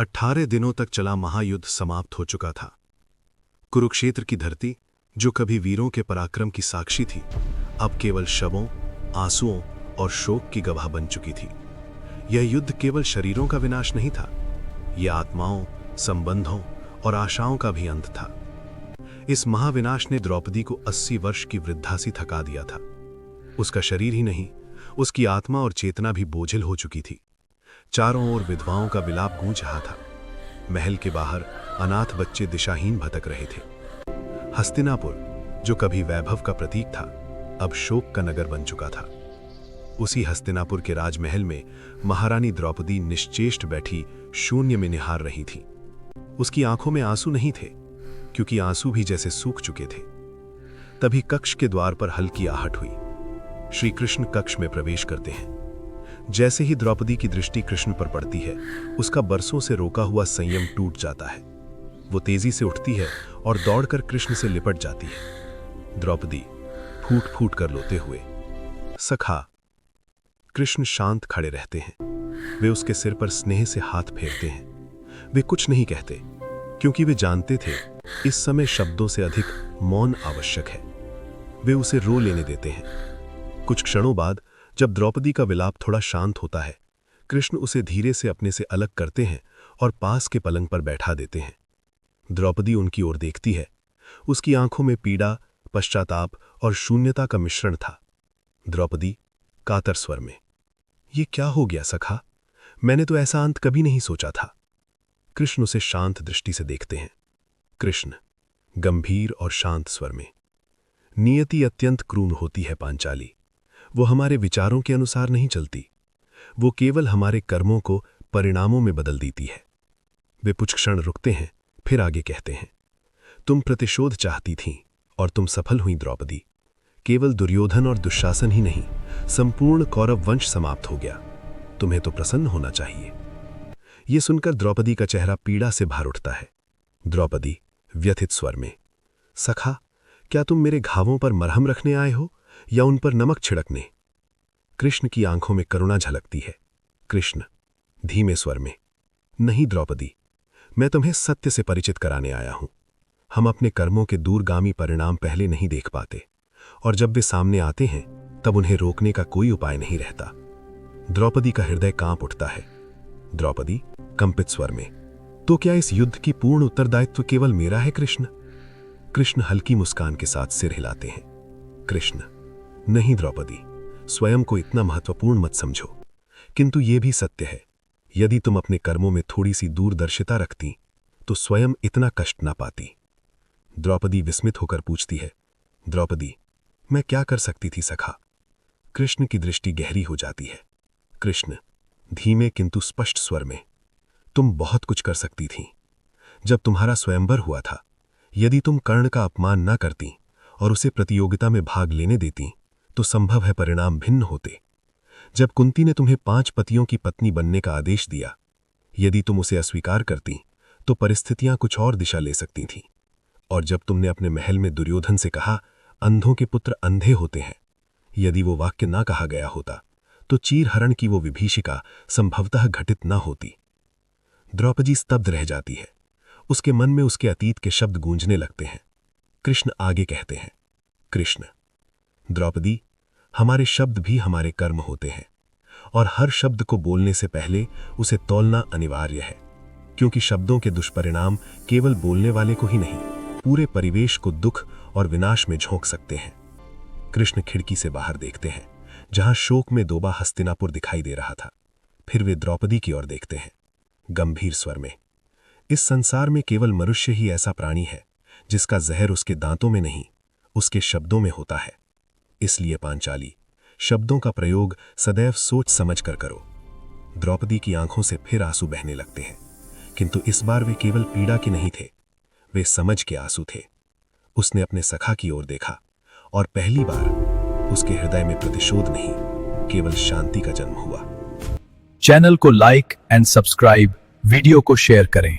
18 दिनों तक चला महायुद्ध समाप्त हो चुका था। कुरुक्षेत्र की धरती, जो कभी वीरों के पराक्रम की साक्षी थी, अब केवल शवों, आंसुओं और शोक की गवाह बन चुकी थी। यह युद्ध केवल शरीरों का विनाश नहीं था, यह आत्माओं, संबंधों और आशाओं का भी अंत था। इस महाविनाश ने द्रौपदी को 80 वर्ष की वृद्धा सी थका दिया था। उसका शरीर ही नहीं, उसकी आत्मा और चेतना भी बोझिल हो चुकी थी। चारों ओर विधवाओं का विलाप गूंज रहा था। महल के बाहर अनाथ बच्चे दिशाहीन भटक रहे थे। हस्तिनापुर, जो कभी वैभव का प्रतीक था, अब शोक का नगर बन चुका था। उसी हस्तिनापुर के राजमहल में महारानी द्रौपदी निश्चेष्ट बैठी शून्य में निहार रही थी। उसकी आंखों में आंसू नहीं थे, क्योंकि आंसू भी जैसे सूख चुके थे। तभी कक्ष के द्वार पर हल्की आहट हुई। श्री कृष्ण कक्ष में प्रवेश करते हैं। जैसे ही द्रौपदी की दृष्टि कृष्ण पर पड़ती है, उसका बरसों से रोका हुआ संयम टूट जाता है। वो तेजी से उठती है और दौड़कर कृष्ण से लिपट जाती है। द्रौपदी फूट फूट कर रोते हुए, सखा। कृष्ण शांत खड़े रहते हैं। वे उसके सिर पर स्नेह से हाथ फेरते हैं। वे कुछ नहीं कहते, क्योंकि वे जानते थे इस समय शब्दों से अधिक मौन आवश्यक है। वे उसे रो लेने देते हैं। कुछ क्षणों बाद जब द्रौपदी का विलाप थोड़ा शांत होता है, कृष्ण उसे धीरे से अपने से अलग करते हैं और पास के पलंग पर बैठा देते हैं। द्रौपदी उनकी ओर देखती है। उसकी आंखों में पीड़ा, पश्चाताप और शून्यता का मिश्रण था। द्रौपदी कातर स्वर में, ये क्या हो गया सखा? मैंने तो ऐसा अंत कभी नहीं सोचा था। कृष्ण उसे शांत दृष्टि से देखते हैं। कृष्ण गंभीर और शांत स्वर में, नियति अत्यंत क्रूर होती है पांचाली। वो हमारे विचारों के अनुसार नहीं चलती। वो केवल हमारे कर्मों को परिणामों में बदल देती है। वे कुछ क्षण रुकते हैं, फिर आगे कहते हैं, तुम प्रतिशोध चाहती थीं और तुम सफल हुई द्रौपदी। केवल दुर्योधन और दुशासन ही नहीं, संपूर्ण कौरव वंश समाप्त हो गया। तुम्हें तो प्रसन्न होना चाहिए। यह सुनकर द्रौपदी का चेहरा पीड़ा से भर उठता है। द्रौपदी व्यथित स्वर में, सखा, क्या तुम मेरे घावों पर मरहम रखने आए हो या उन पर नमक छिड़कने? कृष्ण की आंखों में करुणा झलकती है। कृष्ण धीमे स्वर में, नहीं द्रौपदी, मैं तुम्हें सत्य से परिचित कराने आया हूं। हम अपने कर्मों के दूरगामी परिणाम पहले नहीं देख पाते, और जब वे सामने आते हैं तब उन्हें रोकने का कोई उपाय नहीं रहता। द्रौपदी का हृदय कांप उठता है। द्रौपदी कंपित स्वर में, तो क्या इस युद्ध की पूर्ण उत्तरदायित्व केवल मेरा है कृष्ण? कृष्ण हल्की मुस्कान के साथ सिर हिलाते हैं। कृष्ण, नहीं द्रौपदी, स्वयं को इतना महत्वपूर्ण मत समझो। किंतु यह भी सत्य है, यदि तुम अपने कर्मों में थोड़ी सी दूरदर्शिता रखती तो स्वयं इतना कष्ट ना पाती। द्रौपदी विस्मित होकर पूछती है, द्रौपदी, मैं क्या कर सकती थी सखा? कृष्ण की दृष्टि गहरी हो जाती है। कृष्ण धीमे किंतु स्पष्ट स्वर में, तुम बहुत कुछ कर सकती थीं। जब तुम्हारा स्वयंवर हुआ था, यदि तुम कर्ण का अपमान न करती और उसे प्रतियोगिता में भाग लेने देती तो संभव है परिणाम भिन्न होते। जब कुंती ने तुम्हें 5 पतियों की पत्नी बनने का आदेश दिया, यदि तुम उसे अस्वीकार करती तो परिस्थितियां कुछ और दिशा ले सकती थीं। और जब तुमने अपने महल में दुर्योधन से कहा, अंधों के पुत्र अंधे होते हैं, यदि वो वाक्य ना कहा गया होता तो चीरहरण की वो विभीषिका संभवतः घटित न होती। द्रौपदी स्तब्ध रह जाती है। उसके मन में उसके अतीत के शब्द गूंजने लगते हैं। कृष्ण आगे कहते हैं, कृष्ण, द्रौपदी, हमारे शब्द भी हमारे कर्म होते हैं, और हर शब्द को बोलने से पहले उसे तौलना अनिवार्य है, क्योंकि शब्दों के दुष्परिणाम केवल बोलने वाले को ही नहीं, पूरे परिवेश को दुख और विनाश में झोंक सकते हैं। कृष्ण खिड़की से बाहर देखते हैं, जहां शोक में डूबा हस्तिनापुर दिखाई दे रहा था। फिर वे द्रौपदी की ओर देखते हैं, गंभीर स्वर में, इस संसार में केवल मनुष्य ही ऐसा प्राणी है जिसका जहर उसके दांतों में नहीं, उसके शब्दों में होता है। इसलिए पांचाली, शब्दों का प्रयोग सदैव सोच समझ कर करो। द्रौपदी की आंखों से फिर आंसू बहने लगते हैं, किंतु इस बार वे केवल पीड़ा के नहीं थे, वे समझ के आंसू थे। उसने अपने सखा की ओर देखा और पहली बार उसके हृदय में प्रतिशोध नहीं, केवल शांति का जन्म हुआ। चैनल को लाइक एंड सब्सक्राइब, वीडियो को शेयर करें।